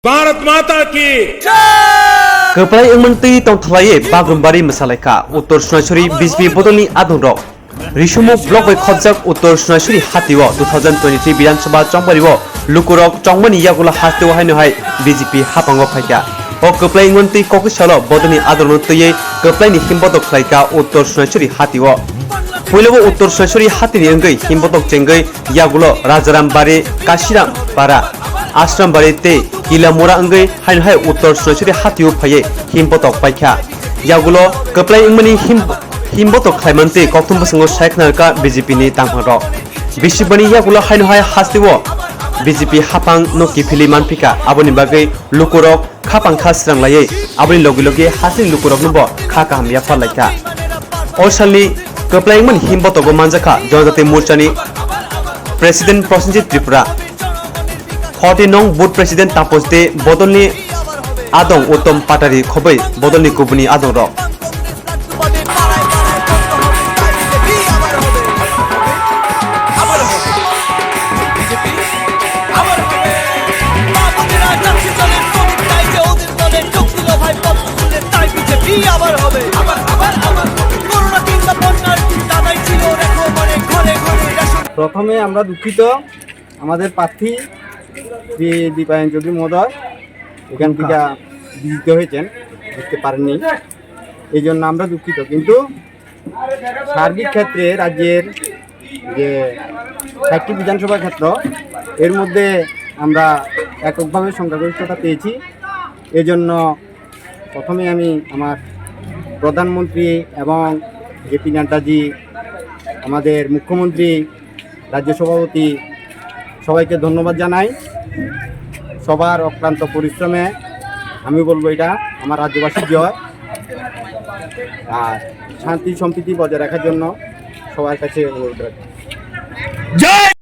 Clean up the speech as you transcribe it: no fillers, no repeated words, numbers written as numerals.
भारत माता की Keplai Engmenti tong thlai Bagrumbaри Masalaka Uttor Sunashuri BJP Bodolni Adongrok Rishumo Block by Khobjak Uttor Sunashuri Hatiwo 2023 Bidhan Sabha Chongpariwo Lukurok Chongmani Yagula Hatiwo Haino Hai BJP Hapango Phaika O Keplai Engmenti Kokisalo Bodolni Adongrok Toye Keplai ni Himbotok Khlaika Uttor Sunashuri Hatiwo Puilobo Uttor Sunashuri Hatini Engai Himbotok Chengai Yagulo Rajaram Bari Kashiram Para Ashram Bari Te Kila Mura Engai Haino Hai Uttor Sunashuri Hatiwo Phaye Himbotok Paikha Yagulo Keplai Engmani Himbotok Khlaimante Koktum Basango Saiknarka BJP ni Tangpharo Bishibani Yagulo Haino Hai Hastiwo BJP Hapang no Kifili Manpika Aboni Bagai Lukurok Khapang Khasrang Laye Aboni Logi Logi Hasin Lukurok Nubo Khaka Hamya Phalaika Oshali Keplai Engman Himbotok Manjaka Jonate Murchani President Prosenjit Tripura Khoti Nong Board President Taposde Bodolni Adong Uttom Patari Khobai Bodolni Kubuni Adong Rok প্রথমে আমরা দুঃখিত আমাদের প্রার্থী শ্রী দীপায়ন চৌধুরী মহোদয় এখান থেকে বিজিত হয়েছেন বুঝতে পারেননি এই জন্য আমরা দুঃখিত কিন্তু সার্বিক ক্ষেত্রে রাজ্যের যে ৬০টি বিধানসভা ক্ষেত্র এর মধ্যে আমরা এককভাবে সংখ্যাগরিষ্ঠতা পেয়েছি এজন্য প্রথমে আমি আমার প্রধানমন্ত্রী এবং জেপি নাড্ডাজি আমাদের মুখ্যমন্ত্রী রাজ্য সভাপতি সবাইকে ধন্যবাদ জানাই সবার অক্লান্ত পরিশ্রমে আমি বলবো এটা আমার রাজ্যবাসীর জয় আর শান্তি সম্প্রীতি বজায় রাখার জন্য সবার কাছে অনুরোধ রাখি। जय